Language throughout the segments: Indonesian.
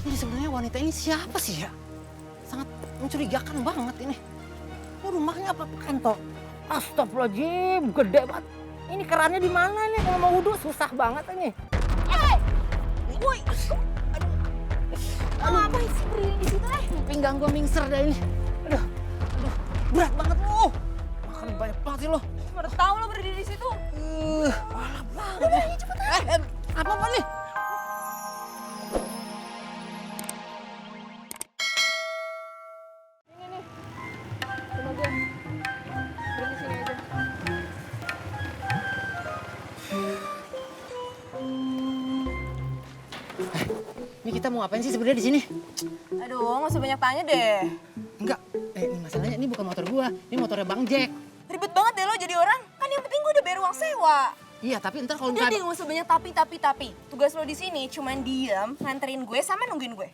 Ini sebenarnya wanita ini siapa sih ya? Sangat mencurigakan banget ini. Ini rumahnya apa kantor? Astagfirullahaladzim, gede banget. Ini kerannya di mana ini? Kalau mau wudhu susah banget ini. Woi, aduh, ngapain sih berdiri di situ Pinggang gue mingser dah ini. Aduh, berat banget lo. Makan banyak banget sih lo. Baru tahu lo berdiri di situ. Parah banget. Udah, cepetan. Apa nih? Ini nih, rumah gue. Berhenti sini aja. Ini kita mau ngapain sih sebenarnya di sini? Aduh, nggak usah banyak tanya deh. Enggak, ini masalahnya ini bukan motor gua, ini motornya Bang Jack. Ribet banget deh lo jadi orang. Kan yang penting gue udah bayar uang sewa. Iya, tapi ntar kalau Udah deh, nggak usah banyak tapi. Tugas lo di sini cuman diam, nganterin gue sama nungguin gue.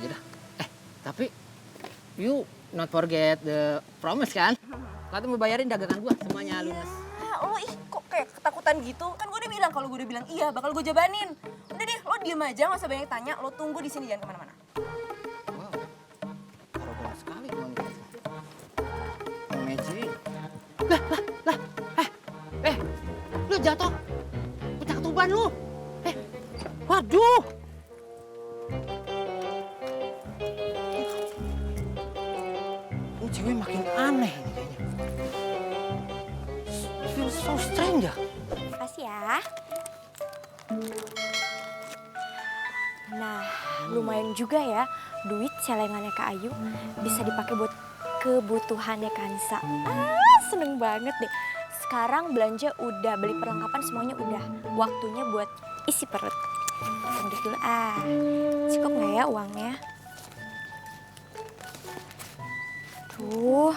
Ya dah. Tapi you not forget the promise kan? Katanya mau bayarin dagangan gua semuanya lunas. Lo kok kayak ketakutan gitu? Kan gue udah bilang kalau gue udah bilang iya bakal gue jabanin. Udah deh, lo diem aja nggak usah banyak tanya. Lo tunggu di sini jangan kemana-mana. Wow, arogan sekali wanita. Magic. Lu jatuh, pecah ketuban lu. Waduh. Ini cewek makin aneh ini kayaknya. Feels so strange ya. Makasih ya. Nah, lumayan juga ya duit celengannya Kak Ayu bisa dipakai buat kebutuhannya Kansa. Seneng banget deh. Sekarang belanja udah, beli perlengkapan semuanya udah. Waktunya buat isi perut. Lanjut dulu Cukup nggak ya uangnya? Tuh,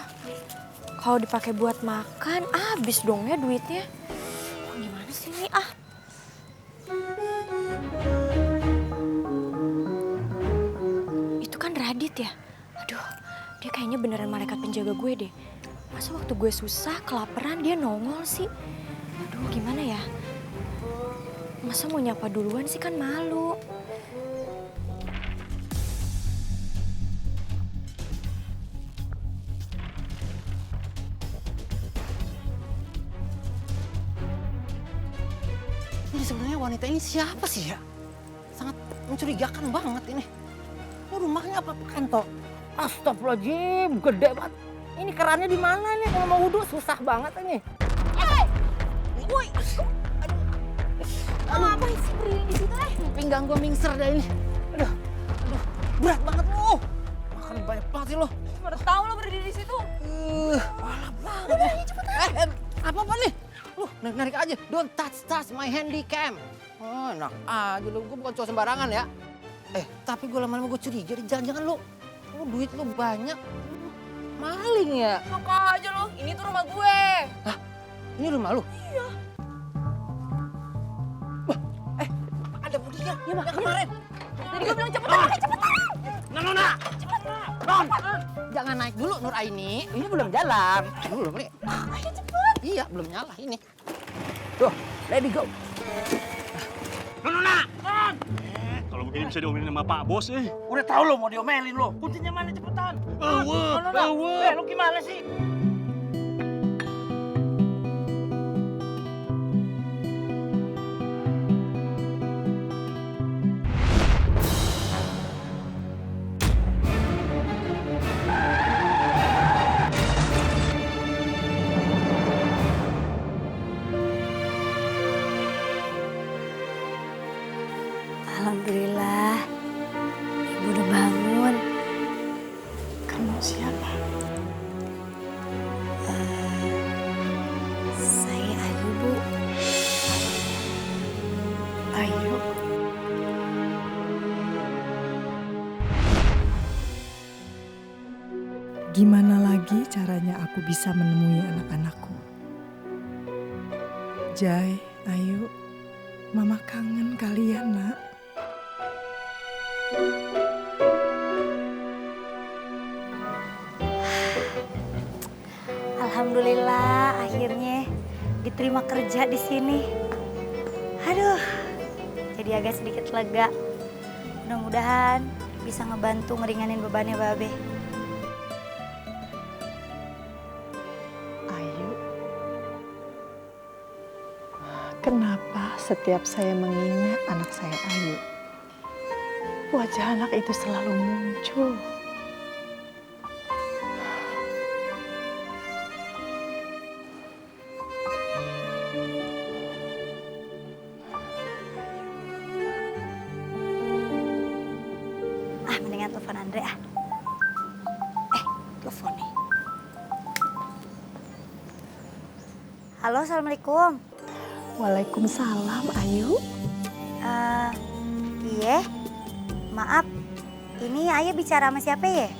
kalau dipakai buat makan, habis dong ya duitnya. Gimana sih ini Itu kan Radit ya? Aduh, dia kayaknya beneran malaikat penjaga gue deh. Masa waktu gue susah, kelaparan dia nongol sih? Aduh, gimana ya? Masa mau nyapa duluan sih kan malu. Ini sebenarnya wanita ini siapa sih ya? Sangat mencurigakan banget ini. Ini rumahnya apa kantor? Astagfirullahaladzim, gede banget. Ini kerannya di mana ini? Kalau mau wudhu susah banget ini. Woi, aduh, ngapain sih berdiri di situ Pinggang gue mingser dah ini. Aduh, berat banget lo. Makan banyak banget sih lo. Baru tahu lo berdiri di situ. Parah banget. Udah, cepetan. Apa nih? Narik aja. Don't touch my handycam. Oh, enak aja lo. Gue bukan cowok sembarangan ya. Tapi gue lama-lama gue curiga. Jangan-jangan lo duit lo banyak. Maling ya? Maka aja lo, ini tuh rumah gue. Hah? Ini rumah lo? Iya. Ada Budika yang kemarin. Tadi gue bilang cepetan. Nona! Non! Jangan naik dulu Nur Aini. Ini belum jalan. Belum nih. Ayo cepet. Iya, belum nyala ini. Tuh, ready go. Nona! Kalau begini bisa diomelin sama Pak Bos Udah tahu lo mau diomelin lo. Kuncinya mana cepetan. Lo gimana sih? Alhamdulillah, Ibu udah bangun. Kamu siapa? Saya Ayu, Bu. Ayu. Gimana lagi caranya aku bisa menemui anak-anakku? Jai, Ayu, Mama kangen kalian, Nak. Alhamdulillah, akhirnya diterima kerja di sini. Aduh, jadi agak sedikit lega. Mudah-mudahan bisa ngebantu ngeringanin bebannya Babe. Ayu, kenapa setiap saya mengingat anak saya Ayu, wajah anak itu selalu muncul? Mendingan telepon Andre ah. Telepon nih. Halo, Assalamualaikum. Waalaikumsalam, Ayu. Iya. Maaf, ini Ayu bicara sama siapa ya?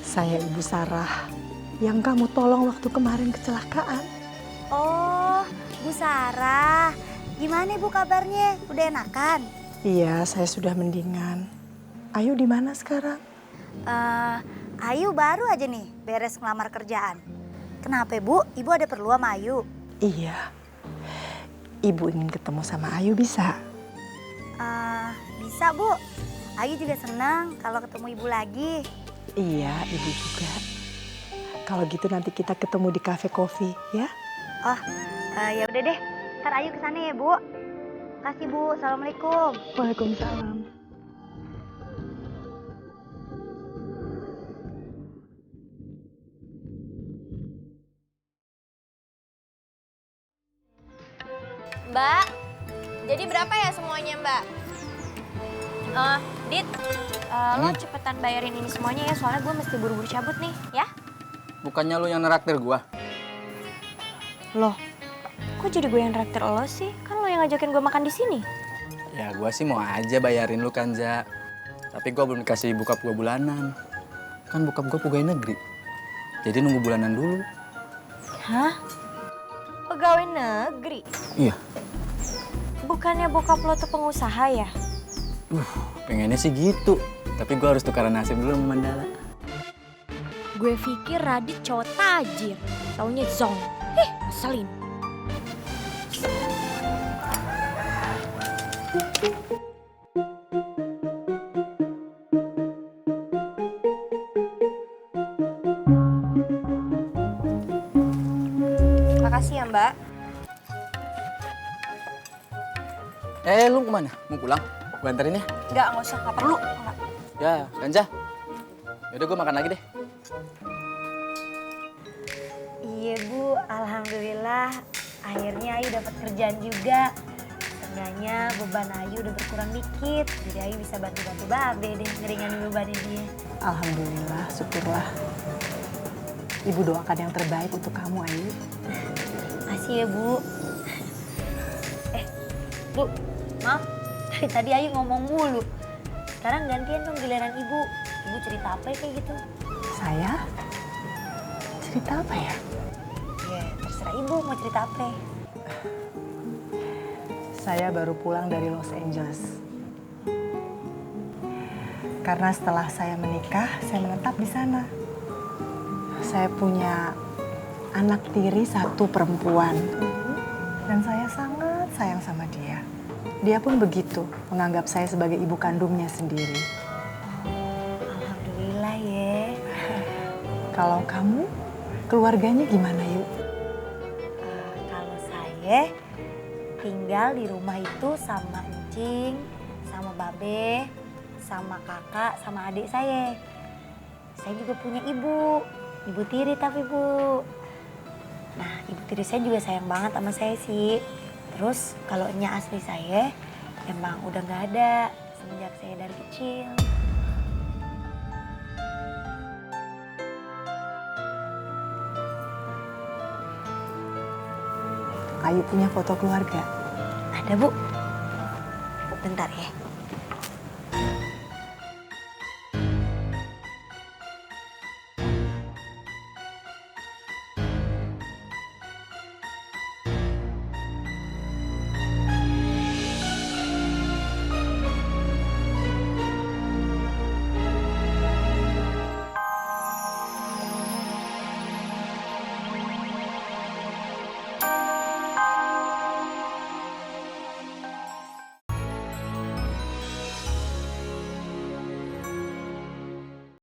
Saya Ibu Sarah yang kamu tolong waktu kemarin kecelakaan. Oh, Bu Sarah. Gimana Bu kabarnya? Udah enakan? Iya, saya sudah mendingan. Ayu di mana sekarang? Ayu baru aja nih beres ngelamar kerjaan. Kenapa Bu? Ibu ada perlu sama Ayu? Iya. Ibu ingin ketemu sama Ayu, bisa? Bisa Bu. Ayu juga senang kalau ketemu Ibu lagi. Iya, Ibu juga. Kalau gitu nanti kita ketemu di Cafe Coffee, ya? Oh, ya udah deh. Ntar Ayu kesana ya Bu. Kasih Bu. Assalamualaikum. Waalaikumsalam. Mbak, jadi berapa ya semuanya Mbak? Dit, lo cepetan bayarin ini semuanya ya, soalnya gue mesti buru-buru cabut nih, ya? Bukannya lu yang neraktir gua? Loh, kok jadi gue yang traktir lo sih? Kan lo yang ngajakin gue makan di sini. Ya gua sih mau aja bayarin lu kan, Ja. Tapi gua belum dikasih bokap gua bulanan. Kan bokap gua pegawai negeri. Jadi nunggu bulanan dulu. Hah? Pegawai negeri? Iya. Bukannya bokap lo tuh pengusaha ya? Pengennya sih gitu. Tapi gua harus tukaran nasib dulu sama Mandala. Gue pikir Radit cowok tajir, taunya zong. Ngeselin. Makasih ya Mbak. Lu kemana? Mau pulang? Gua anterin ya. Nggak usah, nggak perlu. Nggak. Ya, Ganja. Yaudah gua makan lagi deh. Iya Bu, alhamdulillah akhirnya Ayu dapat kerjaan juga. Seenggaknya beban Ayu udah berkurang dikit. Jadi Ayu bisa bantu-bantu Babe deh ngeringanin bebannya dia. Alhamdulillah, syukurlah. Ibu doakan yang terbaik untuk kamu, Ayu. Makasih ya Bu. Bu, maaf. Dari tadi Ayu ngomong mulu. Sekarang gantian dong giliran Ibu. Ibu cerita apa ya kayak gitu? Saya? Cerita apa ya? Ya, terserah Ibu mau cerita apa. Saya baru pulang dari Los Angeles. Karena setelah saya menikah, saya menetap di sana. Saya punya anak tiri 1 perempuan. Dan saya sangat sayang sama dia. Dia pun begitu, menganggap saya sebagai ibu kandungnya sendiri. Alhamdulillah ya. Kalau kamu, keluarganya gimana, Yuk? Kalau saya tinggal di rumah itu sama Encing, sama Babe, sama kakak, sama adik saya. Saya juga punya ibu tiri tapi Bu. Nah, ibu tiri saya juga sayang banget sama saya sih. Terus kalau nya asli saya emang udah nggak ada semenjak saya dari kecil. Ayu punya foto keluarga? Ada Bu. Bentar ya.